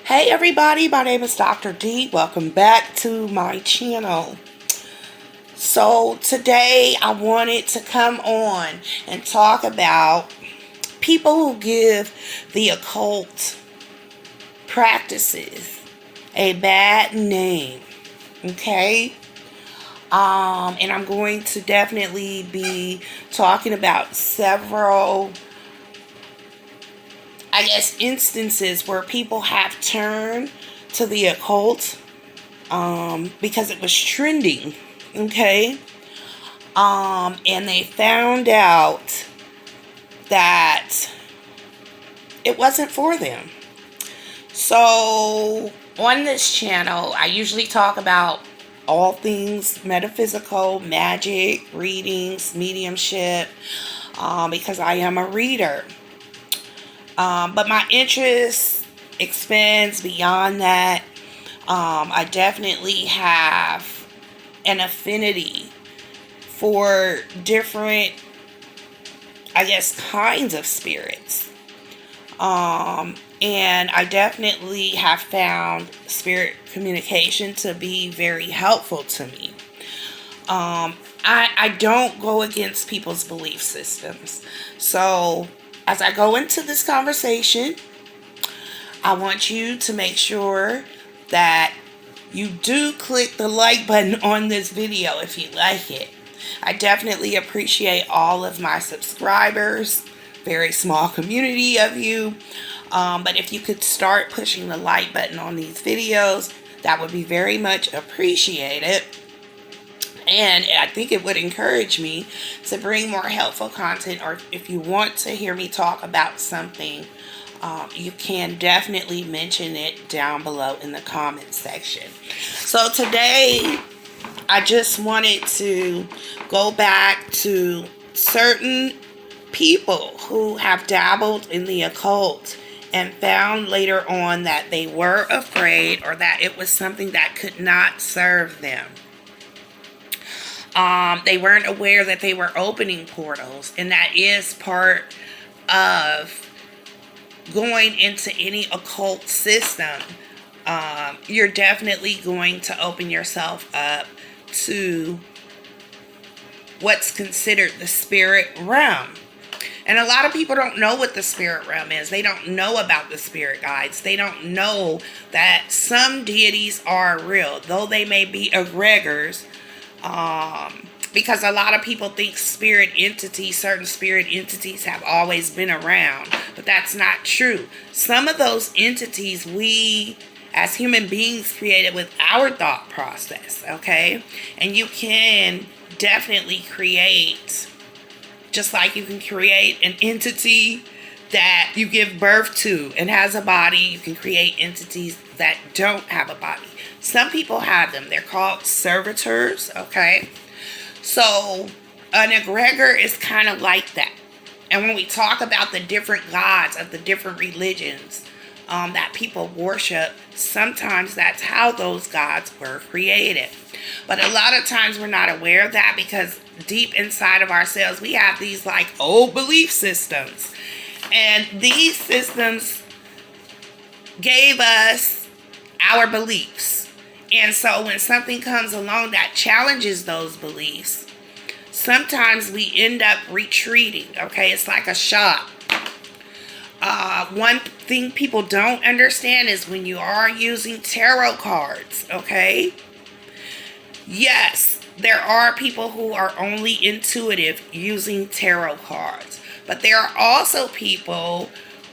Hey everybody, my name is Dr. D. Welcome back to my channel. So today I wanted to come on and talk about people who give the occult practices a bad name. Okay? And I'm going to definitely be talking about several instances where people have turned to the occult because it was trending, okay? And they found out that it wasn't for them. So on this channel, I usually talk about all things metaphysical, magic, readings, mediumship, because I am a reader. But my interest expands beyond that. I definitely have an affinity for different, kinds of spirits. And I definitely have found spirit communication to be very helpful to me. I don't go against people's belief systems. So as I go into this conversation, I want you to make sure that you do click the like button on this video if you like it. I definitely appreciate all of my subscribers, very small community of you. But if you could start pushing the like button on these videos, that would be very much appreciated. And I think it would encourage me to bring more helpful content, or if you want to hear me talk about something, you can definitely mention it down below in the comment section. So today, I just wanted to go back to certain people who have dabbled in the occult and found later on that they were afraid, or that it was something that could not serve them. They weren't aware that they were opening portals, and that is part of going into any occult system. You're definitely going to open yourself up to what's considered the spirit realm. And a lot of people don't know what the spirit realm is. They don't know about the spirit guides. They don't know that some deities are real, though they may be egregores. Because a lot of people think certain spirit entities have always been around, but that's not true. Some of those entities we as human beings created with our thought process, okay? And you can definitely create, just like you can create an entity that you give birth to and has a body, you can create entities that don't have a body. Some people have them. They're called servitors, okay? So an egregor is kind of like that. And when we talk about the different gods of the different religions that people worship, sometimes that's how those gods were created. But a lot of times we're not aware of that, because deep inside of ourselves we have these old belief systems. And these systems gave us our beliefs. And so when something comes along that challenges those beliefs, sometimes we end up retreating, okay? It's like a shock. One thing people don't understand is when you are using tarot cards, okay? Yes, there are people who are only intuitive using tarot cards. But there are also people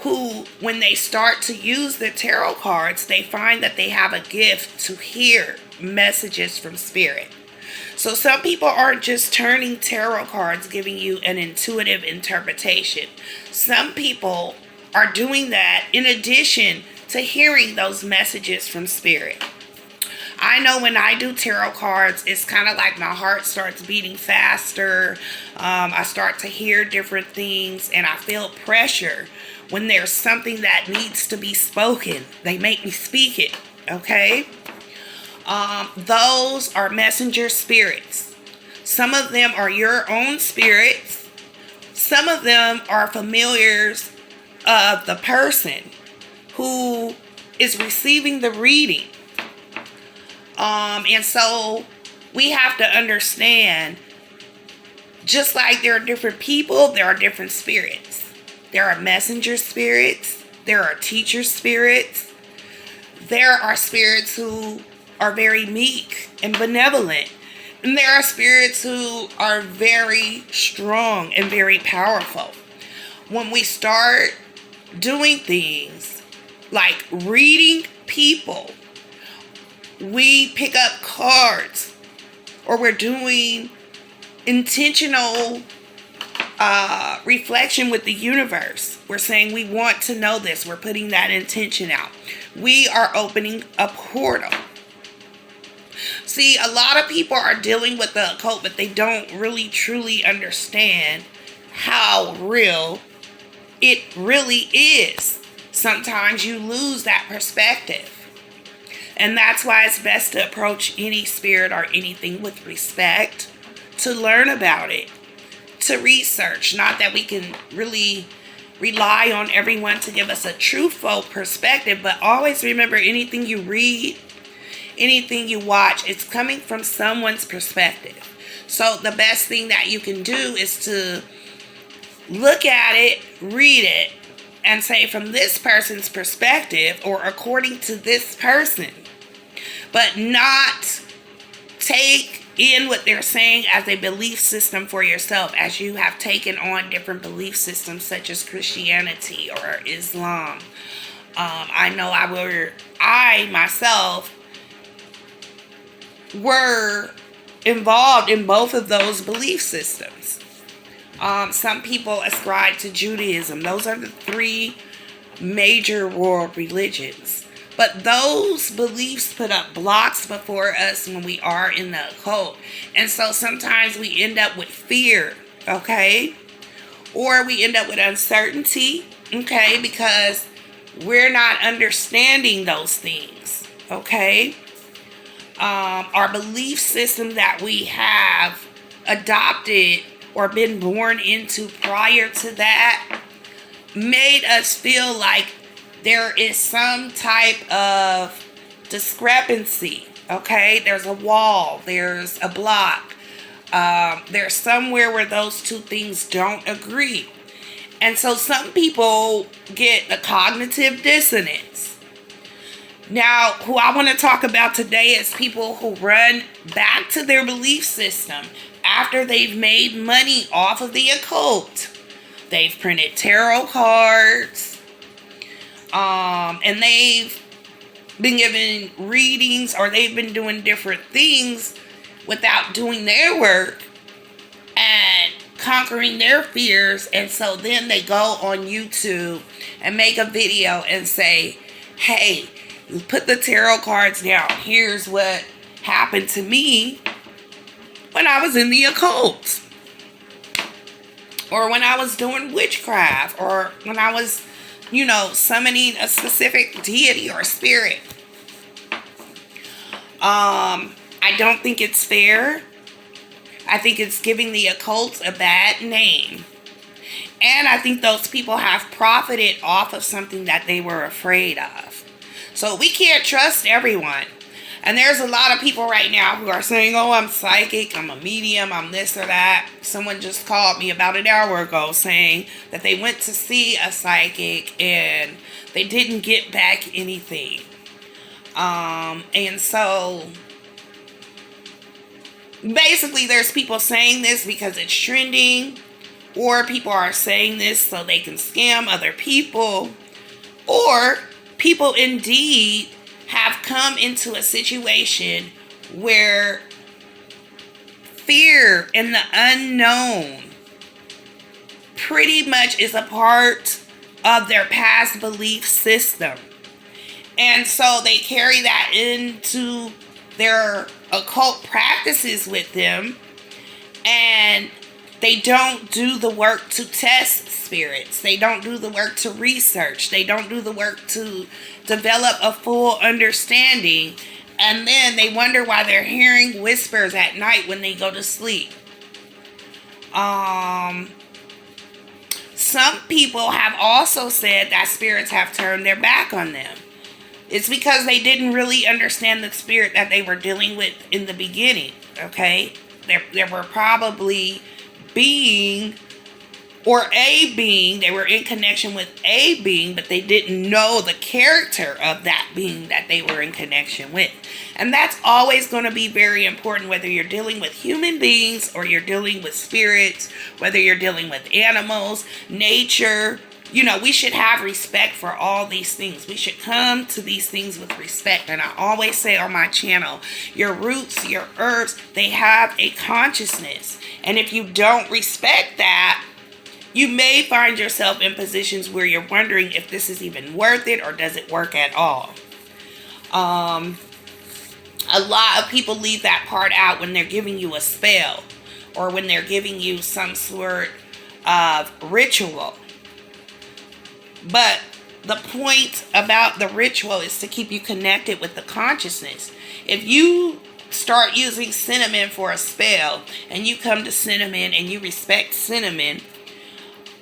who, when they start to use the tarot cards, they find that they have a gift to hear messages from spirit. So some people aren't just turning tarot cards, giving you an intuitive interpretation. Some people are doing that in addition to hearing those messages from spirit. I know when I do tarot cards, it's kind of like my heart starts beating faster. I start to hear different things, and I feel pressure when there's something that needs to be spoken. They make me speak it, okay? Those are messenger spirits. Some of them are your own spirits. Some of them are familiars of the person who is receiving the reading. And so we have to understand, just like there are different people, there are different spirits. There are messenger spirits. There are teacher spirits. There are spirits who are very meek and benevolent. And there are spirits who are very strong and very powerful. When we start doing things like reading people, we pick up cards, or we're doing intentional reflection with the universe. We're saying we want to know this. We're putting that intention out. We are opening a portal. See, a lot of people are dealing with the occult, but they don't really truly understand how real it really is. Sometimes you lose that perspective. And that's why it's best to approach any spirit or anything with respect, to learn about it, to research. Not that we can really rely on everyone to give us a truthful perspective, but always remember, anything you read, anything you watch, it's coming from someone's perspective. So the best thing that you can do is to look at it, read it, and say, from this person's perspective, or according to this person, but not take in what they're saying as a belief system for yourself, as you have taken on different belief systems such as Christianity or Islam. I know I myself were involved in both of those belief systems. Some people ascribe to Judaism. Those are the three major world religions. But those beliefs put up blocks before us when we are in the occult. And so sometimes we end up with fear, okay? Or we end up with uncertainty, okay? Because we're not understanding those things, okay? Our belief system that we have adopted or been born into prior to that made us feel like there is some type of discrepancy, okay? There's a wall, there's a block, there's somewhere where those two things don't agree. And so some people get a cognitive dissonance. Now, who I want to talk about today is people who run back to their belief system after they've made money off of the occult. They've printed tarot cards, and they've been given readings, or they've been doing different things without doing their work and conquering their fears. And so then they go on YouTube and make a video and say, hey, put the tarot cards down. Here's what happened to me when I was in the occult, or when I was doing witchcraft, or when I was, summoning a specific deity or spirit. I don't think it's fair. I think it's giving the occult a bad name. And I think those people have profited off of something that they were afraid of. So we can't trust everyone. And there's a lot of people right now who are saying, oh, I'm psychic, I'm a medium, I'm this or that. Someone just called me about an hour ago saying that they went to see a psychic and they didn't get back anything. And so basically there's people saying this because it's trending, or people are saying this so they can scam other people, or people indeed have come into a situation where fear and the unknown pretty much is a part of their past belief system. And so they carry that into their occult practices with them, and they don't do the work to test spirits. They don't do the work to research. They don't do the work to develop a full understanding. And then they wonder why they're hearing whispers at night when they go to sleep. Some people have also said that spirits have turned their back on them. It's because they didn't really understand the spirit that they were dealing with in the beginning, okay? There were probably being or a being, they were in connection with a being, but they didn't know the character of that being that they were in connection with. And that's always going to be very important, whether you're dealing with human beings or you're dealing with spirits, whether you're dealing with animals, nature. You know, we should have respect for all these things. We should come to these things with respect. And I always say on my channel, your roots, your herbs, they have a consciousness. And if you don't respect that, you may find yourself in positions where you're wondering if this is even worth it or does it work at all. A lot of people leave that part out when they're giving you a spell or when they're giving you some sort of ritual. But the point about the ritual is to keep you connected with the consciousness. If you start using cinnamon for a spell and you come to cinnamon and you respect cinnamon,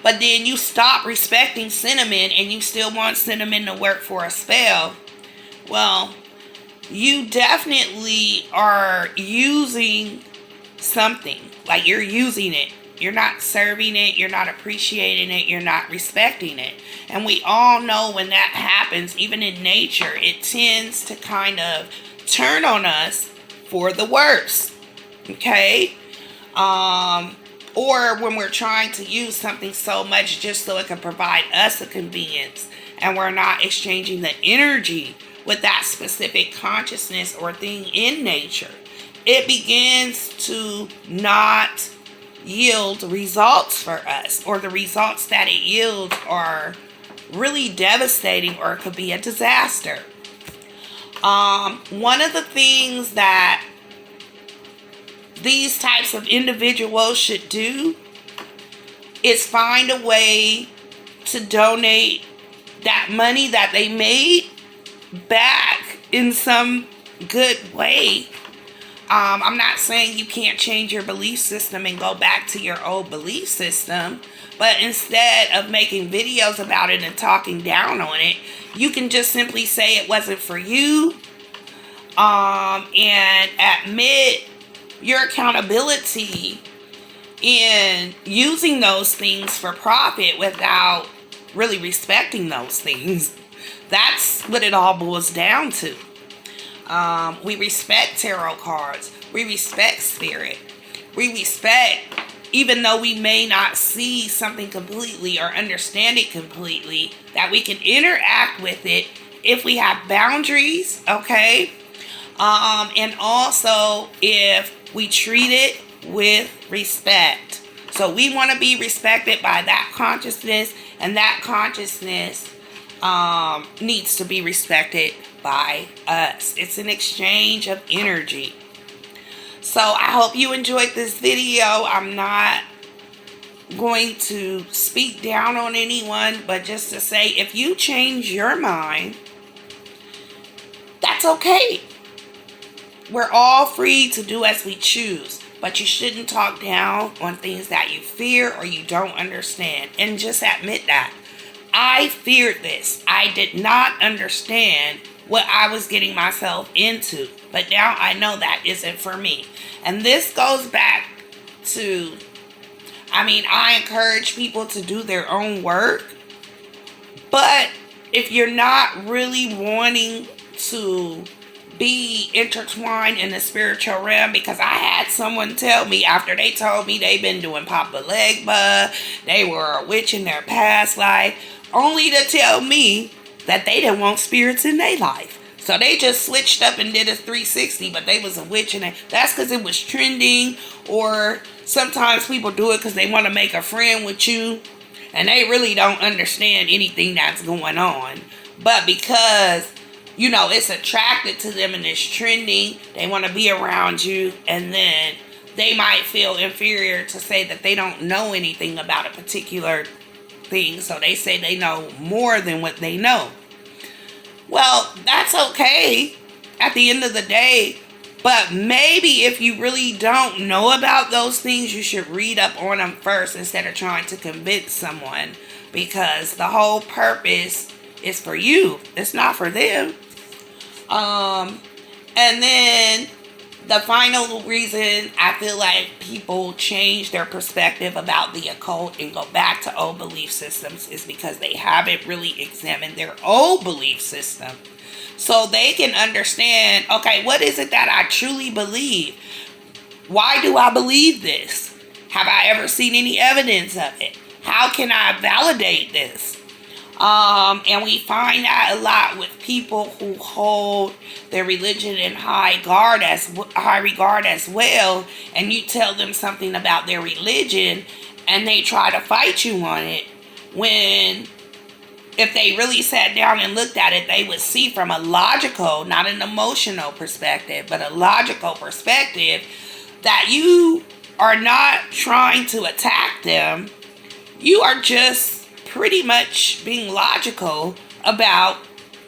but then you stop respecting cinnamon and you still want cinnamon to work for a spell, well, you definitely are using something. Like, you're using it. You're not serving it. You're not appreciating it. You're not respecting it. And we all know when that happens, even in nature, it tends to kind of turn on us for the worse. Okay? Or when we're trying to use something so much just so it can provide us a convenience and we're not exchanging the energy with that specific consciousness or thing in nature, it begins to not yield results for us, or the results that it yields are really devastating or it could be a disaster. One of the things that these types of individuals should do is find a way to donate that money that they made back in some good way. I'm not saying you can't change your belief system and go back to your old belief system, but instead of making videos about it and talking down on it, you can just simply say it wasn't for you, and admit your accountability in using those things for profit without really respecting those things. That's what it all boils down to. We respect tarot cards. We respect spirit. We respect, even though we may not see something completely or understand it completely, that we can interact with it if we have boundaries, okay? And also if we treat it with respect. So we want to be respected by that consciousness, and that consciousness needs to be respected by us. It's an exchange of energy. So I hope you enjoyed this video. I'm not going to speak down on anyone, but just to say, if you change your mind, that's okay. We're all free to do as we choose, but you shouldn't talk down on things that you fear or you don't understand. And just admit that. I feared this. I did not understand what I was getting myself into, but now I know that isn't for me. And this goes back to, I encourage people to do their own work, but if you're not really wanting to be intertwined in the spiritual realm, because I had someone tell me after they told me they've been doing Papa Legba, they were a witch in their past life, only to tell me that they didn't want spirits in their life. So they just switched up and did a 360, but they was a witch, and that's because it was trending. Or sometimes people do it because they want to make a friend with you, and they really don't understand anything that's going on. But because, it's attracted to them and it's trending, they want to be around you, and then they might feel inferior to say that they don't know anything about a particular thing, so they say they know more than what they know. Well, that's okay at the end of the day, but maybe if you really don't know about those things, you should read up on them first instead of trying to convince someone, because the whole purpose is for you. It's not for them. And then the final reason I feel like people change their perspective about the occult and go back to old belief systems is because they haven't really examined their old belief system. So they can understand, okay, what is it that I truly believe? Why do I believe this? Have I ever seen any evidence of it? How can I validate this? And we find that a lot with people who hold their religion in high regard as well, and you tell them something about their religion and they try to fight you on it, when if they really sat down and looked at it, they would see from a logical, not an emotional perspective, but a logical perspective, that you are not trying to attack them. You are just pretty much being logical about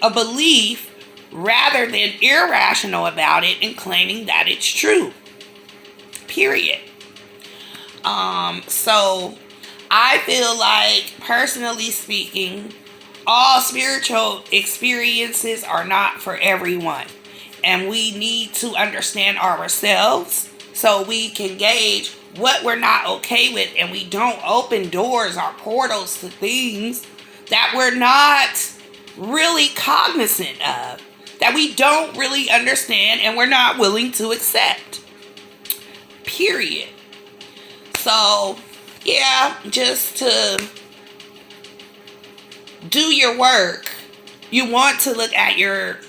a belief rather than irrational about it and claiming that it's true. Period. So I feel like, personally speaking, all spiritual experiences are not for everyone. And we need to understand ourselves so we can gauge what we're not okay with, and we don't open doors or portals to things that we're not really cognizant of, that we don't really understand and we're not willing to accept. Period. So, yeah, just to do your work, you want to look at your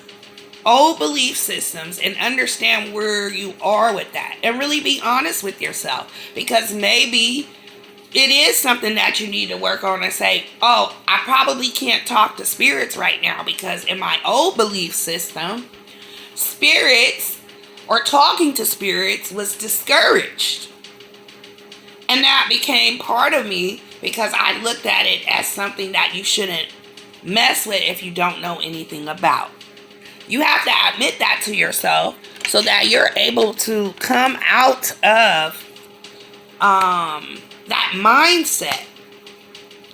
old belief systems and understand where you are with that, and really be honest with yourself, because maybe it is something that you need to work on and say, oh, I probably can't talk to spirits right now because in my old belief system, spirits or talking to spirits was discouraged, and that became part of me because I looked at it as something that you shouldn't mess with if you don't know anything about. You have to admit that to yourself so that you're able to come out of that mindset.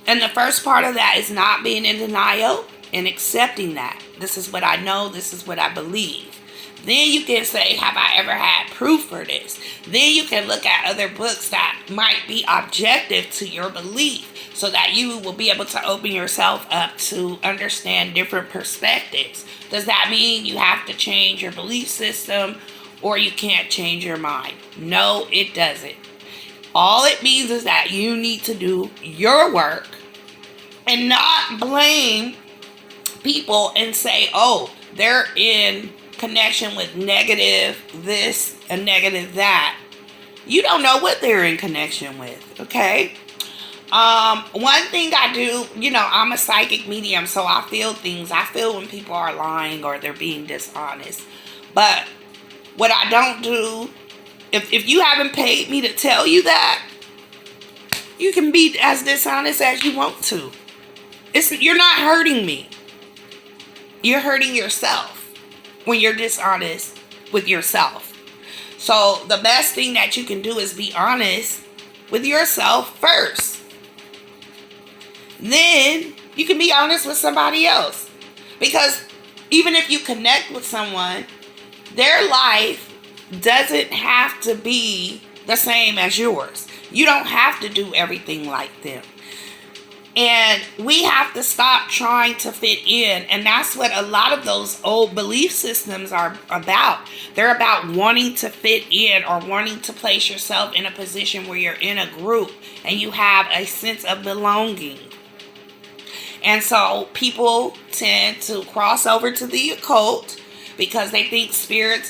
And the first part of that is not being in denial and accepting that. This is what I know. This is what I believe. Then you can say, have I ever had proof for this? Then you can look at other books that might be objective to your belief so that you will be able to open yourself up to understand different perspectives. Does that mean you have to change your belief system or you can't change your mind? No, it doesn't. All it means is that you need to do your work and not blame people and say, oh, they're in connection with negative this and negative that. You don't know what they're in connection with, okay? One thing I do, I'm a psychic medium, so I feel things. I feel when people are lying or they're being dishonest. But what I don't do, if you haven't paid me to tell you that, you can be as dishonest as you want to. You're not hurting me. You're hurting yourself when you're dishonest with yourself. So the best thing that you can do is be honest with yourself first. Then you can be honest with somebody else. Because even if you connect with someone, their life doesn't have to be the same as yours. You don't have to do everything like them. And we have to stop trying to fit in. And that's what a lot of those old belief systems are about. They're about wanting to fit in or wanting to place yourself in a position where you're in a group and you have a sense of belonging. And so people tend to cross over to the occult because they think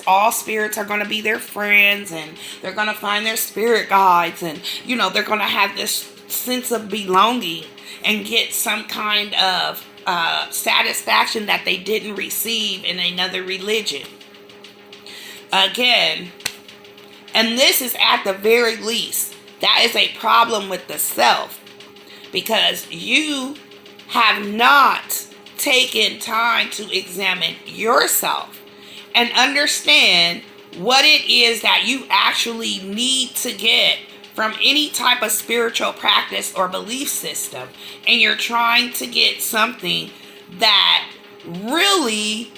all spirits are going to be their friends and they're going to find their spirit guides and, they're going to have this sense of belonging and get some kind of satisfaction that they didn't receive in another religion. Again, and this is at the very least, that is a problem with the self, because you have not taken time to examine yourself and understand what it is that you actually need to get from any type of spiritual practice or belief system, and you're trying to get something that really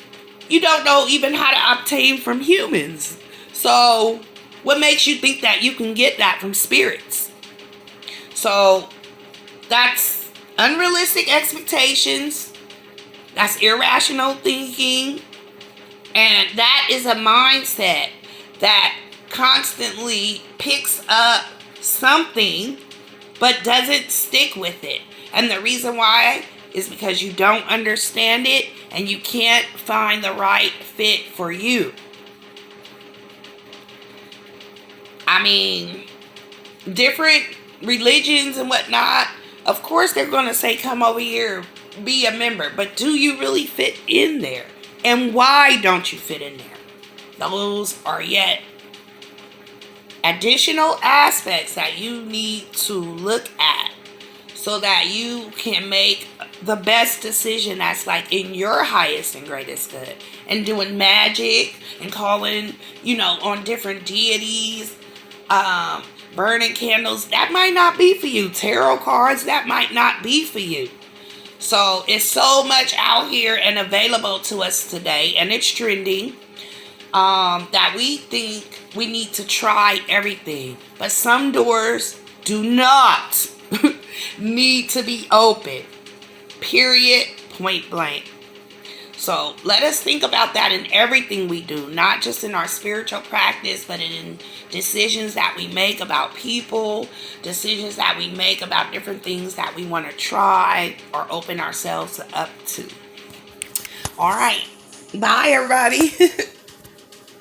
you don't know even how to obtain from humans. So what makes you think that you can get that from spirits? So that's unrealistic expectations. That's irrational thinking. And that is a mindset that constantly picks up something but doesn't stick with it. And the reason why is because you don't understand it and you can't find the right fit for you. I mean, different religions and whatnot, of course they're going to say, come over here, be a member. But do you really fit in there? And why don't you fit in there? Those are yet additional aspects that you need to look at so that you can make the best decision that's like in your highest and greatest good. And doing magic and calling, on different deities, burning candles, that might not be for you. Tarot cards, that might not be for you. So it's so much out here and available to us today, and it's trending, that we think we need to try everything. But some doors do not need to be open. Period. Point blank. So let us think about that in everything we do, not just in our spiritual practice, but in decisions that we make about people, decisions that we make about different things that we want to try or open ourselves up to. All right. Bye, everybody.